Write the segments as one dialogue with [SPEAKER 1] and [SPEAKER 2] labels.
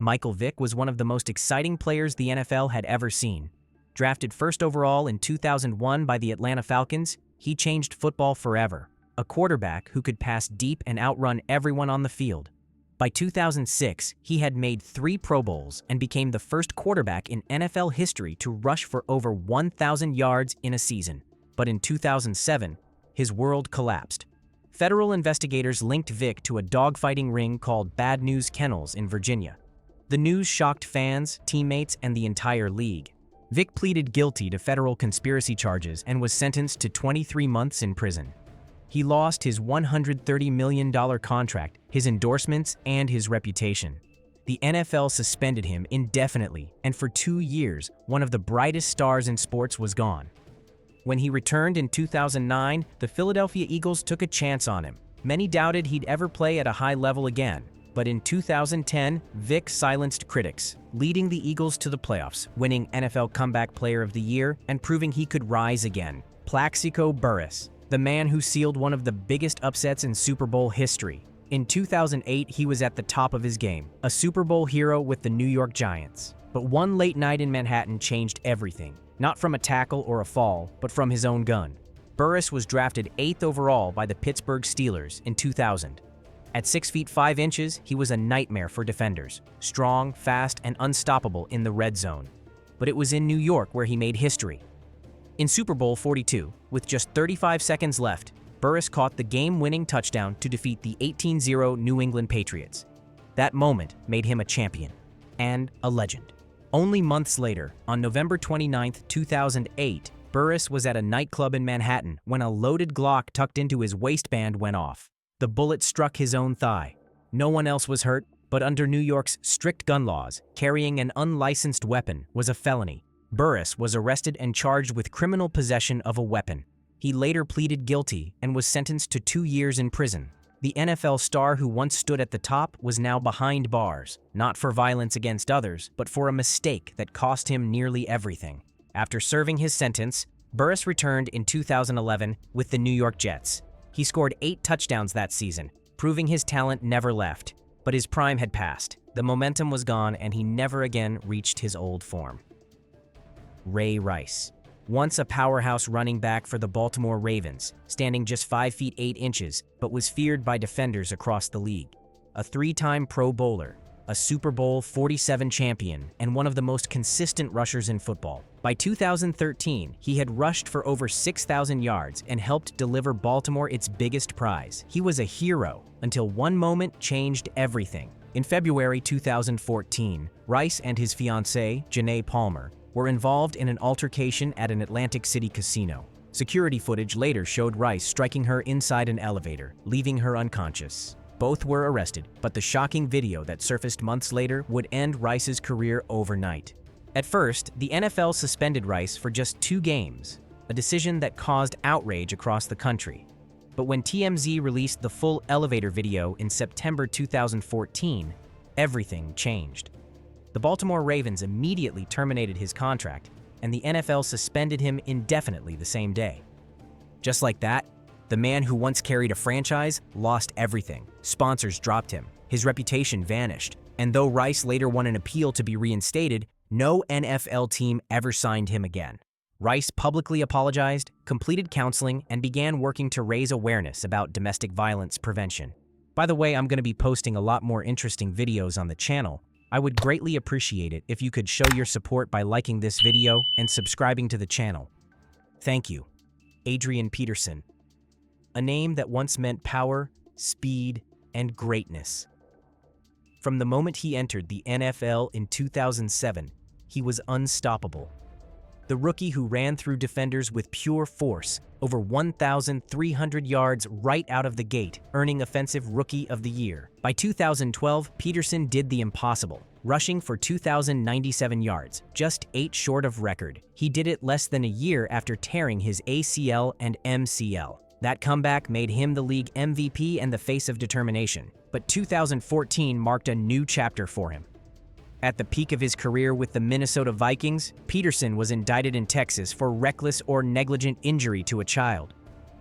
[SPEAKER 1] Michael Vick was one of the most exciting players the NFL had ever seen. Drafted first overall in 2001 by the Atlanta Falcons, he changed football forever. A quarterback who could pass deep and outrun everyone on the field. By 2006, he had made 3 Pro Bowls and became the first quarterback in NFL history to rush for over 1,000 yards in a season. But in 2007, his world collapsed. Federal investigators linked Vick to a dogfighting ring called Bad News Kennels in Virginia. The news shocked fans, teammates, and the entire league. Vick pleaded guilty to federal conspiracy charges and was sentenced to 23 months in prison. He lost his $130 million contract, his endorsements, and his reputation. The NFL suspended him indefinitely, and for 2 years, one of the brightest stars in sports was gone. When he returned in 2009, the Philadelphia Eagles took a chance on him. Many doubted he'd ever play at a high level again. But in 2010, Vick silenced critics, leading the Eagles to the playoffs, winning NFL Comeback Player of the Year and proving he could rise again. Plaxico Burress, the man who sealed one of the biggest upsets in Super Bowl history. In 2008, he was at the top of his game, a Super Bowl hero with the New York Giants. But one late night in Manhattan changed everything, not from a tackle or a fall, but from his own gun. Burress was drafted 8th overall by the Pittsburgh Steelers in 2000. At 6 feet 5 inches, he was a nightmare for defenders, strong, fast, and unstoppable in the red zone. But it was in New York where he made history. In Super Bowl 42, with just 35 seconds left, Burress caught the game-winning touchdown to defeat the 18-0 New England Patriots. That moment made him a champion and a legend. Only months later, on November 29, 2008, Burress was at a nightclub in Manhattan when a loaded Glock tucked into his waistband went off. The bullet struck his own thigh. No one else was hurt, but under New York's strict gun laws, carrying an unlicensed weapon was a felony. Burress was arrested and charged with criminal possession of a weapon. He later pleaded guilty and was sentenced to 2 years in prison. The NFL star who once stood at the top was now behind bars, not for violence against others, but for a mistake that cost him nearly everything. After serving his sentence, Burress returned in 2011 with the New York Jets. He scored 8 touchdowns that season, proving his talent never left. But his prime had passed. The momentum was gone, and he never again reached his old form. Ray Rice. Once a powerhouse running back for the Baltimore Ravens, standing just 5 feet 8 inches, but was feared by defenders across the league. A 3-time Pro Bowler, a Super Bowl 47 champion, and one of the most consistent rushers in football. By 2013, he had rushed for over 6,000 yards and helped deliver Baltimore its biggest prize. He was a hero until one moment changed everything. In February 2014, Rice and his fiancée, Janae Palmer, were involved in an altercation at an Atlantic City casino. Security footage later showed Rice striking her inside an elevator, leaving her unconscious. Both were arrested, but the shocking video that surfaced months later would end Rice's career overnight. At first, the NFL suspended Rice for just 2 games, a decision that caused outrage across the country. But when TMZ released the full elevator video in September 2014, everything changed. The Baltimore Ravens immediately terminated his contract, and the NFL suspended him indefinitely the same day. Just like that, the man who once carried a franchise lost everything. Sponsors dropped him, his reputation vanished, and though Rice later won an appeal to be reinstated, no NFL team ever signed him again. Rice publicly apologized, completed counseling, and began working to raise awareness about domestic violence prevention. By the way, I'm going to be posting a lot more interesting videos on the channel. I would greatly appreciate it if you could show your support by liking this video and subscribing to the channel. Thank you. Adrian Peterson. A name that once meant power, speed, and greatness. From the moment he entered the NFL in 2007, he was unstoppable. The rookie who ran through defenders with pure force, over 1,300 yards right out of the gate, earning Offensive Rookie of the Year. By 2012, Peterson did the impossible, rushing for 2,097 yards, just 8 short of record. He did it less than a year after tearing his ACL and MCL. That comeback made him the league MVP and the face of determination. But 2014 marked a new chapter for him. At the peak of his career with the Minnesota Vikings, Peterson was indicted in Texas for reckless or negligent injury to a child.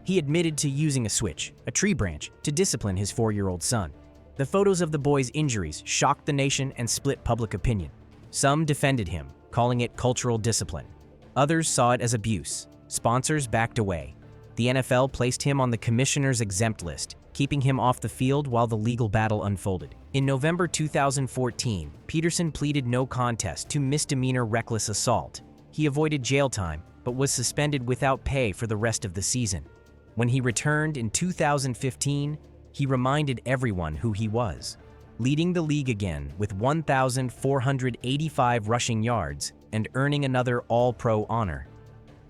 [SPEAKER 1] He admitted to using a switch, a tree branch, to discipline his 4-year-old son. The photos of the boy's injuries shocked the nation and split public opinion. Some defended him, calling it cultural discipline. Others saw it as abuse. Sponsors backed away. The NFL placed him on the commissioner's exempt list, keeping him off the field while the legal battle unfolded. In November 2014, Peterson pleaded no contest to misdemeanor reckless assault. He avoided jail time, but was suspended without pay for the rest of the season. When he returned in 2015, he reminded everyone who he was, leading the league again with 1,485 rushing yards and earning another All-Pro honor.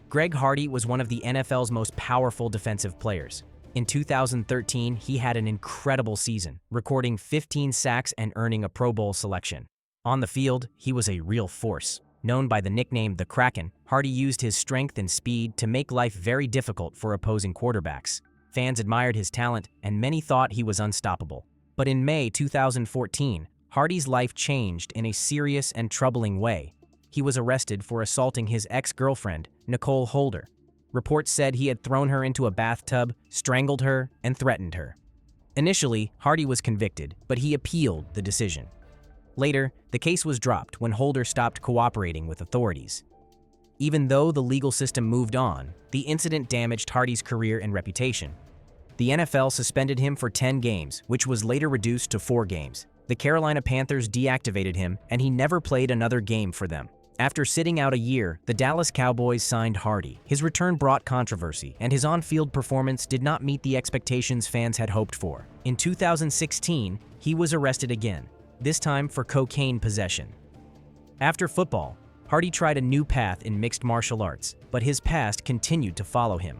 [SPEAKER 1] Greg Hardy was one of the NFL's most powerful defensive players. In 2013, he had an incredible season, recording 15 sacks and earning a Pro Bowl selection. On the field, he was a real force. Known by the nickname the Kraken, Hardy used his strength and speed to make life very difficult for opposing quarterbacks. Fans admired his talent, and many thought he was unstoppable. But in May 2014, Hardy's life changed in a serious and troubling way. He was arrested for assaulting his ex-girlfriend, Nicole Holder. Reports said he had thrown her into a bathtub, strangled her, and threatened her. Initially, Hardy was convicted, but he appealed the decision. Later, the case was dropped when Holder stopped cooperating with authorities. Even though the legal system moved on, the incident damaged Hardy's career and reputation. The NFL suspended him for 10 games, which was later reduced to 4 games. The Carolina Panthers deactivated him, and he never played another game for them. After sitting out a year, the Dallas Cowboys signed Hardy. His return brought controversy, and his on-field performance did not meet the expectations fans had hoped for. In 2016, he was arrested again, this time for cocaine possession. After football, Hardy tried a new path in mixed martial arts, but his past continued to follow him.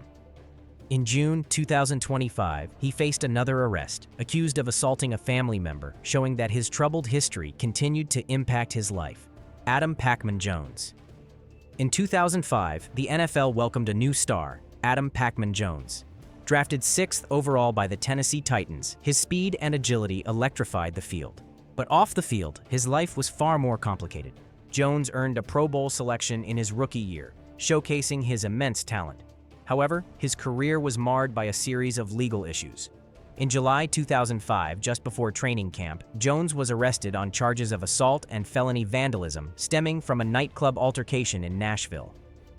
[SPEAKER 1] In June 2025, he faced another arrest, accused of assaulting a family member, showing that his troubled history continued to impact his life. Pacman Jones. In 2005, the NFL welcomed a new star, Pacman Jones. Drafted 6th overall by the Tennessee Titans, his speed and agility electrified the field. But off the field, his life was far more complicated. Jones earned a Pro Bowl selection in his rookie year, showcasing his immense talent. However, his career was marred by a series of legal issues. In July 2005, just before training camp, Jones was arrested on charges of assault and felony vandalism stemming from a nightclub altercation in Nashville.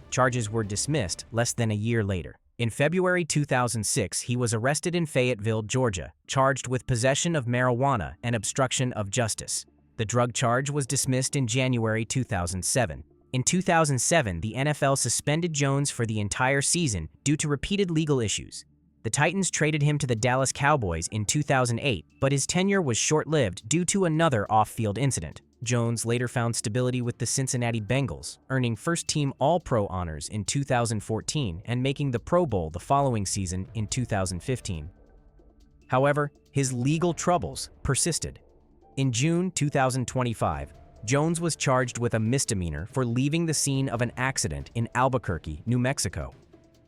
[SPEAKER 1] Charges were dismissed less than a year later. In February 2006, he was arrested in Fayetteville, Georgia, charged with possession of marijuana and obstruction of justice. The drug charge was dismissed in January 2007. In 2007, the NFL suspended Jones for the entire season due to repeated legal issues. The Titans traded him to the Dallas Cowboys in 2008, but his tenure was short-lived due to another off-field incident. Jones later found stability with the Cincinnati Bengals, earning first-team All-Pro honors in 2014 and making the Pro Bowl the following season in 2015. However, his legal troubles persisted. In June 2025, Jones was charged with a misdemeanor for leaving the scene of an accident in Albuquerque, New Mexico.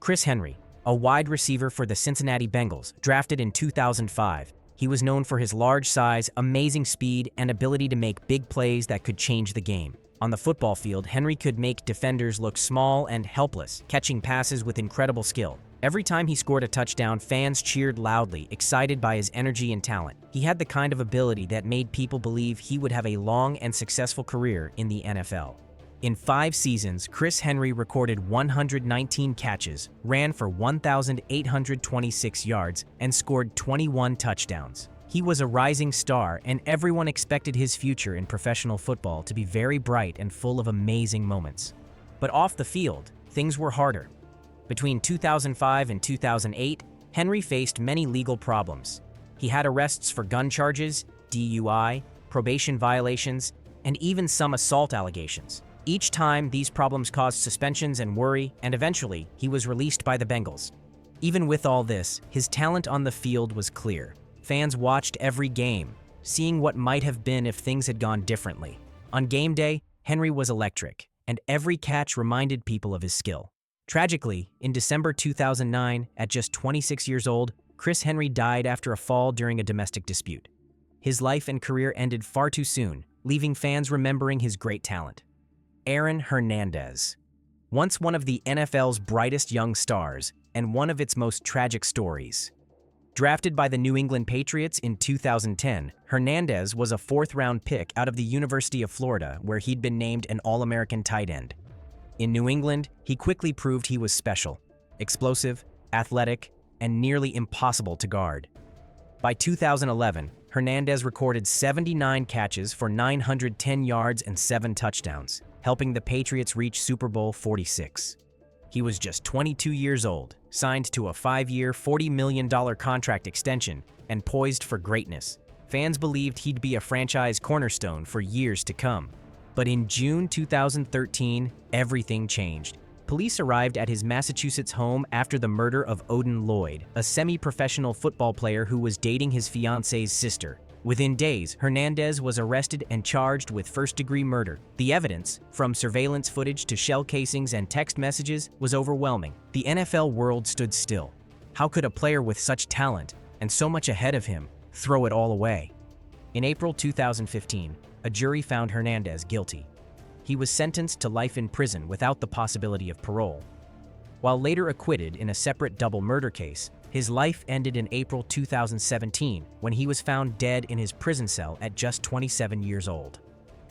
[SPEAKER 1] Chris Henry, a wide receiver for the Cincinnati Bengals, drafted in 2005. He was known for his large size, amazing speed, and ability to make big plays that could change the game. On the football field, Henry could make defenders look small and helpless, catching passes with incredible skill. Every time he scored a touchdown, fans cheered loudly, excited by his energy and talent. He had the kind of ability that made people believe he would have a long and successful career in the NFL. In 5 seasons, Chris Henry recorded 119 catches, ran for 1,826 yards, and scored 21 touchdowns. He was a rising star, and everyone expected his future in professional football to be very bright and full of amazing moments. But off the field, things were harder. Between 2005 and 2008, Henry faced many legal problems. He had arrests for gun charges, DUI, probation violations, and even some assault allegations. Each time, these problems caused suspensions and worry, and eventually, he was released by the Bengals. Even with all this, his talent on the field was clear. Fans watched every game, seeing what might have been if things had gone differently. On game day, Henry was electric, and every catch reminded people of his skill. Tragically, in December 2009, at just 26 years old, Chris Henry died after a fall during a domestic dispute. His life and career ended far too soon, leaving fans remembering his great talent. Hernandez. Once one of the NFL's brightest young stars and one of its most tragic stories. Drafted by the New England Patriots in 2010, Hernandez was a fourth-round pick out of the University of Florida, where he'd been named an All-American tight end. In New England, he quickly proved he was special, explosive, athletic, and nearly impossible to guard. By 2011, Hernandez recorded 79 catches for 910 yards and 7 touchdowns, helping the Patriots reach Super Bowl 46. He was just 22 years old, signed to a 5-year, $40 million contract extension, and poised for greatness. Fans believed he'd be a franchise cornerstone for years to come. But in June 2013, everything changed. Police arrived at his Massachusetts home after the murder of Odin Lloyd, a semi-professional football player who was dating his fiance's sister. Within days, Hernandez was arrested and charged with first-degree murder. The evidence, from surveillance footage to shell casings and text messages, was overwhelming. The NFL world stood still. How could a player with such talent, and so much ahead of him, throw it all away? In April 2015, a jury found Hernandez guilty. He was sentenced to life in prison without the possibility of parole. While later acquitted in a separate double murder case, his life ended in April 2017 when he was found dead in his prison cell at just 27 years old.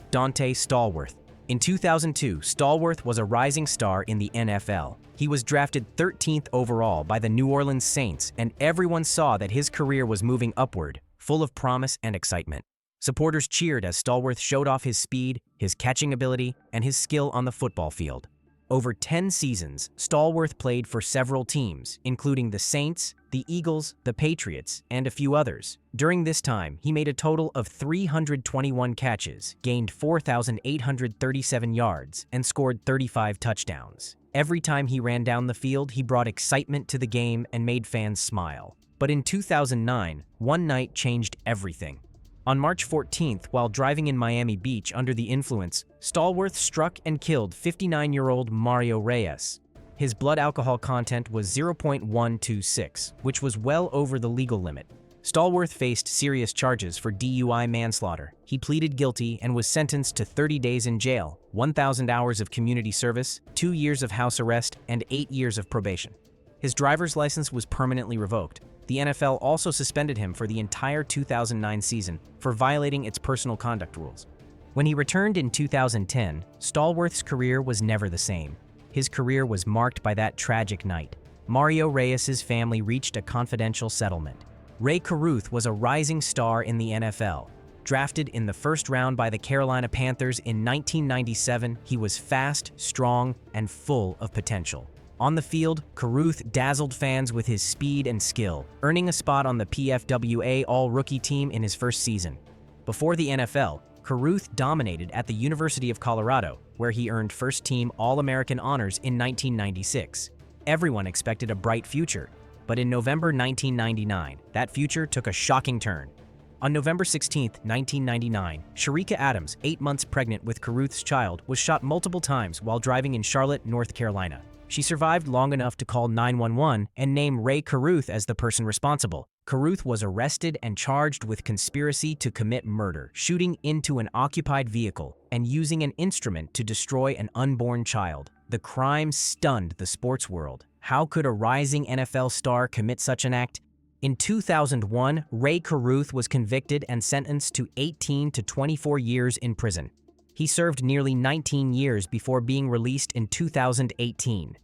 [SPEAKER 1] Dante Stallworth. In 2002, Stallworth was a rising star in the NFL. He was drafted 13th overall by the New Orleans Saints, and everyone saw that his career was moving upward, full of promise and excitement. Supporters cheered as Stallworth showed off his speed, his catching ability, and his skill on the football field. Over 10 seasons, Stallworth played for several teams, including the Saints, the Eagles, the Patriots, and a few others. During this time, he made a total of 321 catches, gained 4,837 yards, and scored 35 touchdowns. Every time he ran down the field, he brought excitement to the game and made fans smile. But in 2009, one night changed everything. On March 14th, while driving in Miami Beach under the influence, Stallworth struck and killed 59-year-old Mario Reyes. His blood alcohol content was 0.126, which was well over the legal limit. Stallworth faced serious charges for DUI manslaughter. He pleaded guilty and was sentenced to 30 days in jail, 1,000 hours of community service, 2 years of house arrest, and 8 years of probation. His driver's license was permanently revoked. The NFL also suspended him for the entire 2009 season for violating its personal conduct rules. When he returned in 2010, Stallworth's career was never the same. His career was marked by that tragic night. Mario Reyes's family reached a confidential settlement. Ray Carruth was a rising star in the NFL. Drafted in the first round by the Carolina Panthers in 1997, he was fast, strong, and full of potential. On the field, Carruth dazzled fans with his speed and skill, earning a spot on the PFWA All-Rookie team in his first season. Before the NFL, Carruth dominated at the University of Colorado, where he earned first-team All-American honors in 1996. Everyone expected a bright future, but in November 1999, that future took a shocking turn. On November 16, 1999, Sharika Adams, 8 months pregnant with Carruth's child, was shot multiple times while driving in Charlotte, North Carolina. She survived long enough to call 911 and name Ray Carruth as the person responsible. Carruth was arrested and charged with conspiracy to commit murder, shooting into an occupied vehicle, and using an instrument to destroy an unborn child. The crime stunned the sports world. How could a rising NFL star commit such an act? In 2001, Ray Carruth was convicted and sentenced to 18 to 24 years in prison. He served nearly 19 years before being released in 2018.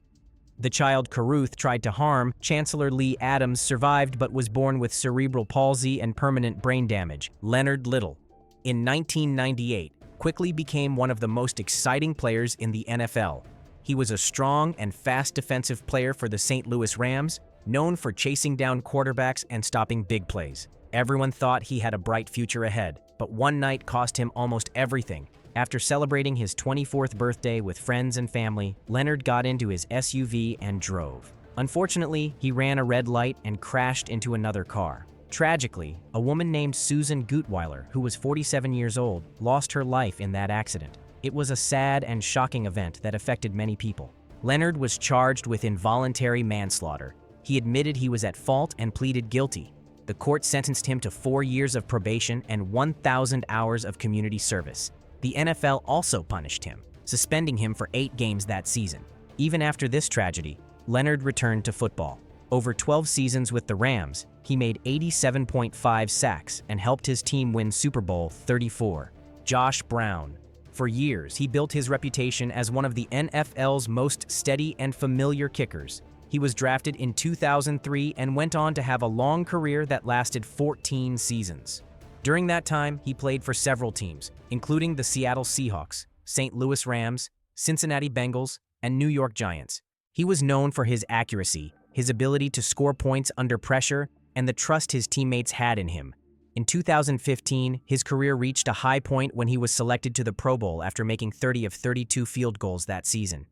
[SPEAKER 1] The child Carruth tried to harm, Chancellor Lee Adams, survived but was born with cerebral palsy and permanent brain damage. Leonard Little, in 1998, quickly became one of the most exciting players in the NFL. He was a strong and fast defensive player for the St. Louis Rams, known for chasing down quarterbacks and stopping big plays. Everyone thought he had a bright future ahead, but one night cost him almost everything. After celebrating his 24th birthday with friends and family, Leonard got into his SUV and drove. Unfortunately, he ran a red light and crashed into another car. Tragically, a woman named Susan Gutweiler, who was 47 years old, lost her life in that accident. It was a sad and shocking event that affected many people. Leonard was charged with involuntary manslaughter. He admitted he was at fault and pleaded guilty. The court sentenced him to 4 years of probation and 1,000 hours of community service. The NFL also punished him, suspending him for 8 games that season. Even after this tragedy, Leonard returned to football. Over 12 seasons with the Rams, he made 87.5 sacks and helped his team win Super Bowl 34. Josh Brown. For years, he built his reputation as one of the NFL's most steady and familiar kickers. He was drafted in 2003 and went on to have a long career that lasted 14 seasons. During that time, he played for several teams, including the Seattle Seahawks, St. Louis Rams, Cincinnati Bengals, and New York Giants. He was known for his accuracy, his ability to score points under pressure, and the trust his teammates had in him. In 2015, his career reached a high point when he was selected to the Pro Bowl after making 30 of 32 field goals that season.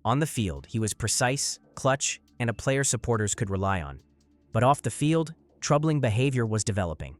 [SPEAKER 1] On the field, he was precise, clutch, and a player supporters could rely on. But off the field, troubling behavior was developing.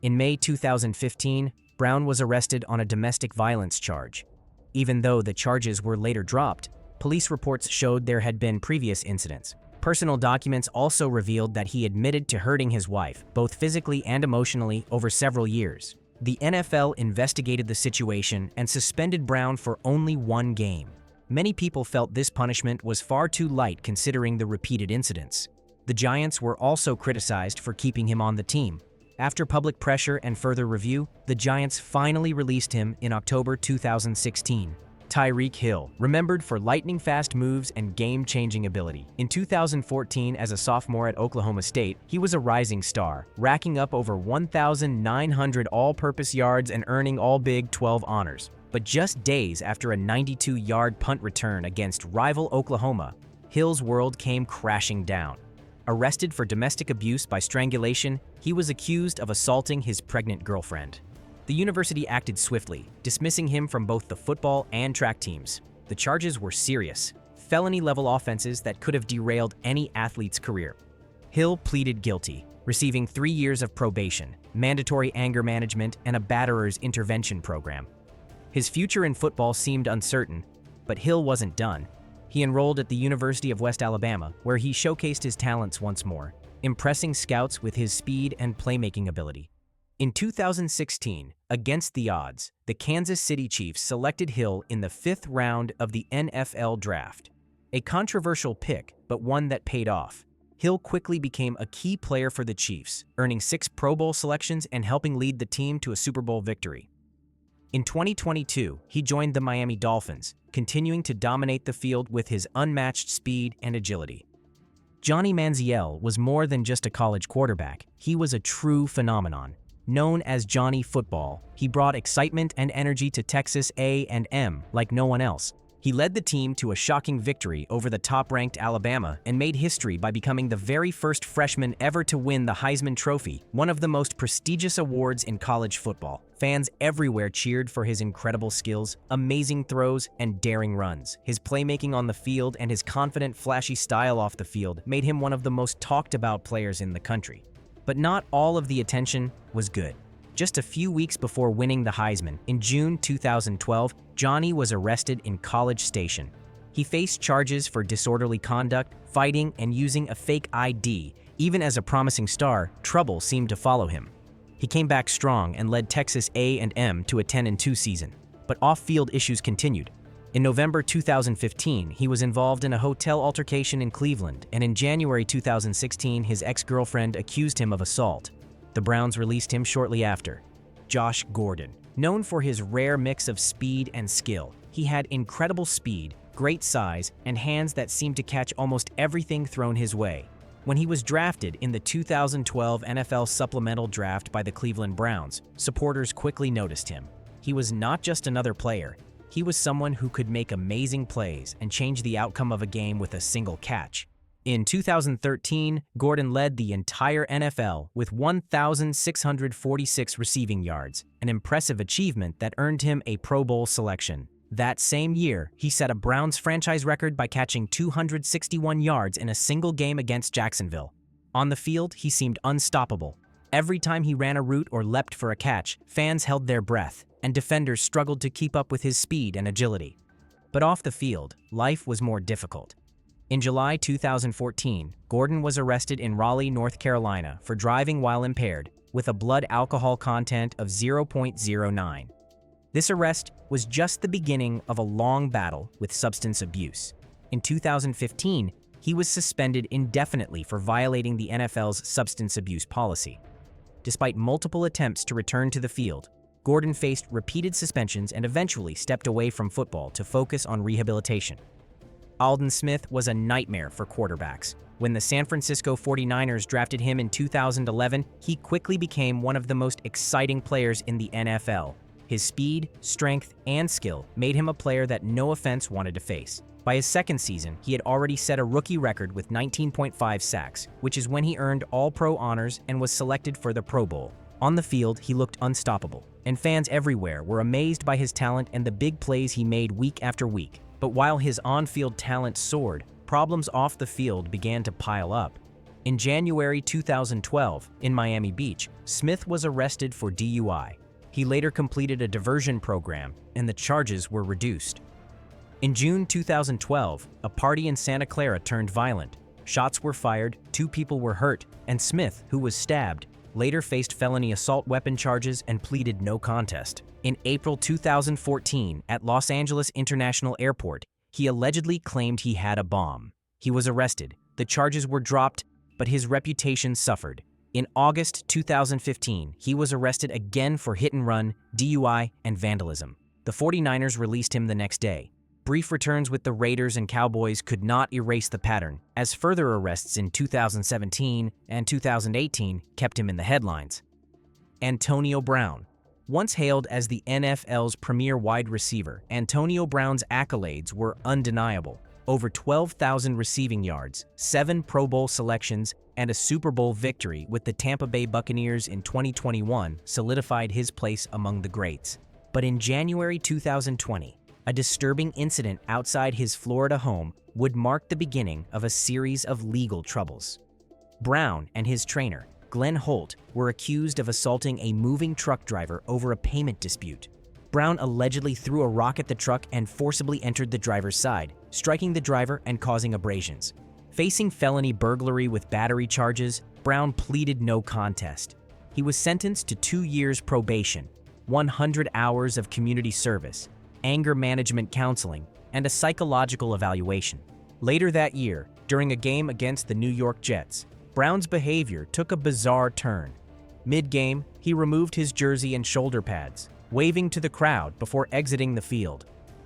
[SPEAKER 1] In May 2015, Brown was arrested on a domestic violence charge. Even though the charges were later dropped, police reports showed there had been previous incidents. Personal documents also revealed that he admitted to hurting his wife, both physically and emotionally, over several years. The NFL investigated the situation and suspended Brown for only one game. Many people felt this punishment was far too light considering the repeated incidents. The Giants were also criticized for keeping him on the team. After public pressure and further review, the Giants finally released him in October 2016. Tyreek Hill, remembered for lightning-fast moves and game-changing ability. In 2014, as a sophomore at Oklahoma State, he was a rising star, racking up over 1,900 all-purpose yards and earning all Big 12 honors. But just days after a 92-yard punt return against rival Oklahoma, Hill's world came crashing down. Arrested for domestic abuse by strangulation, he was accused of assaulting his pregnant girlfriend. The university acted swiftly, dismissing him from both the football and track teams. The charges were serious, felony-level offenses that could have derailed any athlete's career. Hill pleaded guilty, receiving 3 years of probation, mandatory anger management, and a batterer's intervention program. His future in football seemed uncertain, but Hill wasn't done. He enrolled at the University of West Alabama, where he showcased his talents once more, impressing scouts with his speed and playmaking ability. In 2016, against the odds, the Kansas City Chiefs selected Hill in the 5th round of the NFL Draft. A controversial pick, but one that paid off. Hill quickly became a key player for the Chiefs, earning 6 Pro Bowl selections and helping lead the team to a Super Bowl victory. In 2022, he joined the Miami Dolphins, continuing to dominate the field with his unmatched speed and agility. Johnny Manziel was more than just a college quarterback. He was a true phenomenon. Known as Johnny Football, he brought excitement and energy to Texas A&M like no one else. He led the team to a shocking victory over the top-ranked Alabama and made history by becoming the very first freshman ever to win the Heisman Trophy, one of the most prestigious awards in college football. Fans everywhere cheered for his incredible skills, amazing throws, and daring runs. His playmaking on the field and his confident, flashy style off the field made him one of the most talked-about players in the country. But not all of the attention was good. Just a few weeks before winning the Heisman, in June 2012, Johnny was arrested in College Station. He faced charges for disorderly conduct, fighting, and using a fake ID. Even as a promising star, trouble seemed to follow him. He came back strong and led Texas A&M to a 10-2 season. But off-field issues continued. In November 2015, he was involved in a hotel altercation in Cleveland, and in January 2016, his ex-girlfriend accused him of assault. The Browns released him shortly after. Josh Gordon. Known for his rare mix of speed and skill, he had incredible speed, great size, and hands that seemed to catch almost everything thrown his way. When he was drafted in the 2012 NFL Supplemental Draft by the Cleveland Browns, supporters quickly noticed him. He was not just another player. He was someone who could make amazing plays and change the outcome of a game with a single catch. In 2013, Gordon led the entire NFL with 1,646 receiving yards, an impressive achievement that earned him a Pro Bowl selection. That same year, he set a Browns franchise record by catching 261 yards in a single game against Jacksonville. On the field, he seemed unstoppable. Every time he ran a route or leapt for a catch, fans held their breath, and defenders struggled to keep up with his speed and agility. But off the field, life was more difficult. In July 2014, Gordon was arrested in Raleigh, North Carolina for driving while impaired, with a blood alcohol content of 0.09. This arrest was just the beginning of a long battle with substance abuse. In 2015, he was suspended indefinitely for violating the NFL's substance abuse policy. Despite multiple attempts to return to the field, Gordon faced repeated suspensions and eventually stepped away from football to focus on rehabilitation. Aldon Smith was a nightmare for quarterbacks. When the San Francisco 49ers drafted him in 2011, he quickly became one of the most exciting players in the NFL. His speed, strength, and skill made him a player that no offense wanted to face. By his second season, he had already set a rookie record with 19.5 sacks, which is when he earned All-Pro honors and was selected for the Pro Bowl. On the field, he looked unstoppable, and fans everywhere were amazed by his talent and the big plays he made week after week. But while his on-field talent soared, problems off the field began to pile up. In January 2012, in Miami Beach, Smith was arrested for DUI. He later completed a diversion program, and the charges were reduced. In June 2012, a party in Santa Clara turned violent. Shots were fired, 2 people were hurt, and Smith, who was stabbed, later faced felony assault weapon charges and pleaded no contest. In April 2014, at Los Angeles International Airport, he allegedly claimed he had a bomb. He was arrested, the charges were dropped, but his reputation suffered. In August 2015, he was arrested again for hit-and-run, DUI, and vandalism. The 49ers released him the next day. Brief returns with the Raiders and Cowboys could not erase the pattern, as further arrests in 2017 and 2018 kept him in the headlines. Antonio Brown. Once hailed as the NFL's premier wide receiver, Antonio Brown's accolades were undeniable. Over 12,000 receiving yards, 7 Pro Bowl selections, and a Super Bowl victory with the Tampa Bay Buccaneers in 2021 solidified his place among the greats. But in January 2020, a disturbing incident outside his Florida home would mark the beginning of a series of legal troubles. Brown and his trainer, Glenn Holt, were accused of assaulting a moving truck driver over a payment dispute. Brown allegedly threw a rock at the truck and forcibly entered the driver's side, striking the driver and causing abrasions. Facing felony burglary with battery charges, Brown pleaded no contest. He was sentenced to 2 years probation, 100 hours of community service, anger management counseling, and a psychological evaluation. Later that year, during a game against the New York Jets, Brown's behavior took a bizarre turn. Mid-game, he removed his jersey and shoulder pads, waving to the crowd before exiting the field.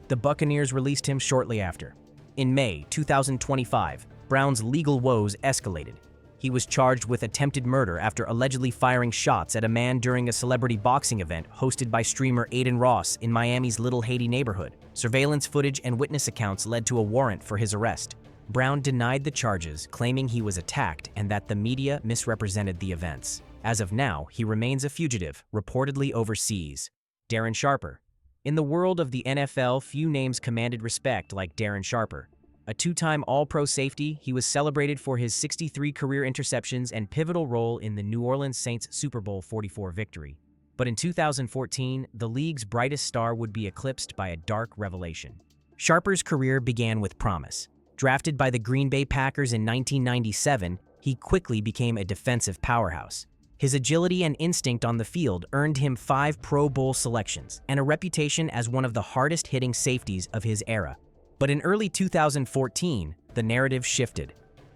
[SPEAKER 1] The Buccaneers released him shortly after. In May 2025, Brown's legal woes escalated. He was charged with attempted murder after allegedly firing shots at a man during a celebrity boxing event hosted by streamer Aiden Ross in Miami's Little Haiti neighborhood. Surveillance footage and witness accounts led to a warrant for his arrest. Brown denied the charges, claiming he was attacked and that the media misrepresented the events. As of now, he remains a fugitive, reportedly overseas. Darren Sharper. In the world of the NFL, few names commanded respect like Darren Sharper. A 2-time All-Pro safety, he was celebrated for his 63 career interceptions and pivotal role in the New Orleans Saints Super Bowl 44 victory. But in 2014, the league's brightest star would be eclipsed by a dark revelation. Sharper's career began with promise. Drafted by the Green Bay Packers in 1997, he quickly became a defensive powerhouse. His agility and instinct on the field earned him 5 Pro Bowl selections and a reputation as one of the hardest-hitting safeties of his era. But in early 2014, the narrative shifted.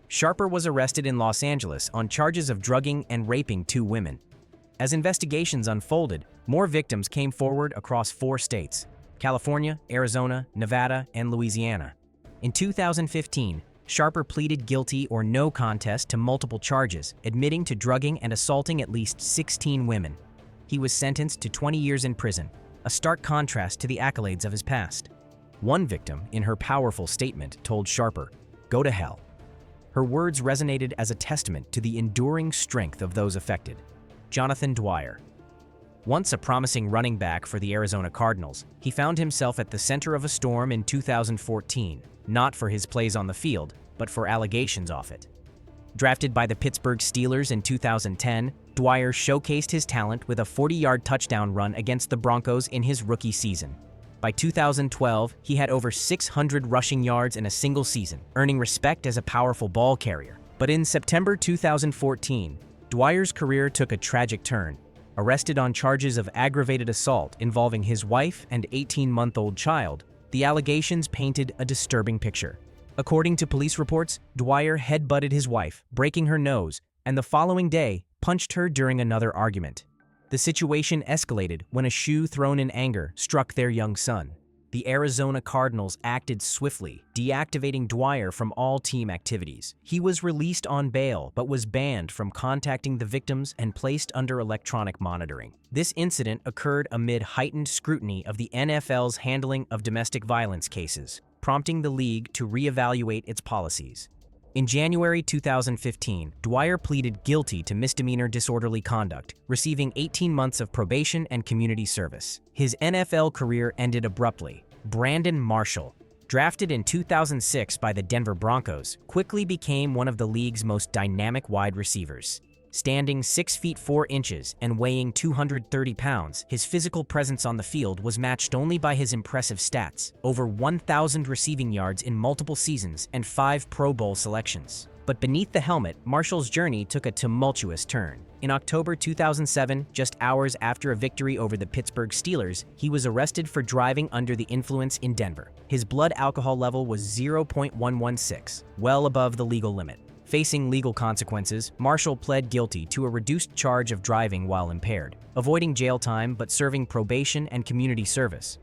[SPEAKER 1] Sharper was arrested in Los Angeles on charges of drugging and raping 2 women. As investigations unfolded, more victims came forward across 4 states: California, Arizona, Nevada, and Louisiana. In 2015, Sharper pleaded guilty or no contest to multiple charges, admitting to drugging and assaulting at least 16 women. He was sentenced to 20 years in prison, a stark contrast to the accolades of his past. One victim, in her powerful statement, told Sharper, "Go to hell." Her words resonated as a testament to the enduring strength of those affected. Jonathan Dwyer. Once a promising running back for the Arizona Cardinals, he found himself at the center of a storm in 2014, not for his plays on the field, but for allegations off it. Drafted by the Pittsburgh Steelers in 2010, Dwyer showcased his talent with a 40-yard touchdown run against the Broncos in his rookie season. By 2012, he had over 600 rushing yards in a single season, earning respect as a powerful ball carrier. But in September 2014, Dwyer's career took a tragic turn. Arrested on charges of aggravated assault involving his wife and 18-month-old child, the allegations painted a disturbing picture. According to police reports, Dwyer headbutted his wife, breaking her nose, and the following day, punched her during another argument. The situation escalated when a shoe thrown in anger struck their young son. The Arizona Cardinals acted swiftly, deactivating Dwyer from all team activities. He was released on bail but was banned from contacting the victims and placed under electronic monitoring. This incident occurred amid heightened scrutiny of the NFL's handling of domestic violence cases, prompting the league to reevaluate its policies. In January 2015, Dwyer pleaded guilty to misdemeanor disorderly conduct, receiving 18 months of probation and community service. His NFL career ended abruptly. Brandon Marshall, drafted in 2006 by the Denver Broncos, quickly became one of the league's most dynamic wide receivers. Standing 6 feet 4 inches and weighing 230 pounds, his physical presence on the field was matched only by his impressive stats: over 1,000 receiving yards in multiple seasons and 5 Pro Bowl selections. But beneath the helmet, Marshall's journey took a tumultuous turn. In October 2007, just hours after a victory over the Pittsburgh Steelers, he was arrested for driving under the influence in Denver. His blood alcohol level was 0.116, well above the legal limit. Facing legal consequences, Marshall pled guilty to a reduced charge of driving while impaired, avoiding jail time but serving probation and community service.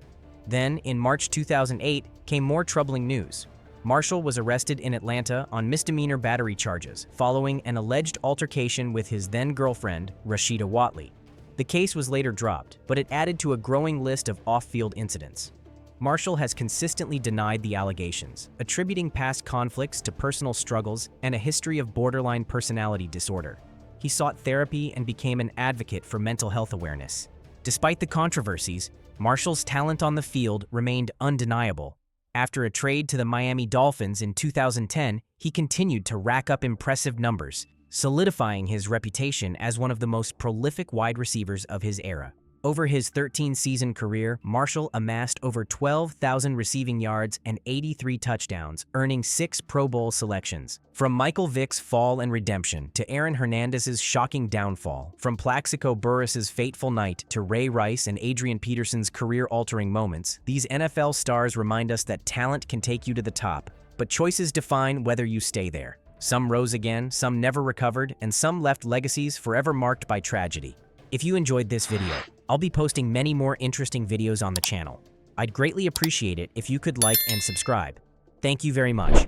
[SPEAKER 1] Then, in March 2008, came more troubling news. Marshall was arrested in Atlanta on misdemeanor battery charges following an alleged altercation with his then-girlfriend, Rashida Watley. The case was later dropped, but it added to a growing list of off-field incidents. Marshall has consistently denied the allegations, attributing past conflicts to personal struggles and a history of borderline personality disorder. He sought therapy and became an advocate for mental health awareness. Despite the controversies, Marshall's talent on the field remained undeniable. After a trade to the Miami Dolphins in 2010, he continued to rack up impressive numbers, solidifying his reputation as one of the most prolific wide receivers of his era. Over his 13-season career, Marshall amassed over 12,000 receiving yards and 83 touchdowns, earning 6 Pro Bowl selections. From Michael Vick's fall and redemption to Aaron Hernandez's shocking downfall, from Plaxico Burress's fateful night to Ray Rice and Adrian Peterson's career-altering moments, these NFL stars remind us that talent can take you to the top, but choices define whether you stay there. Some rose again, some never recovered, and some left legacies forever marked by tragedy. If you enjoyed this video, I'll be posting many more interesting videos on the channel. I'd greatly appreciate it if you could like and subscribe. Thank you very much.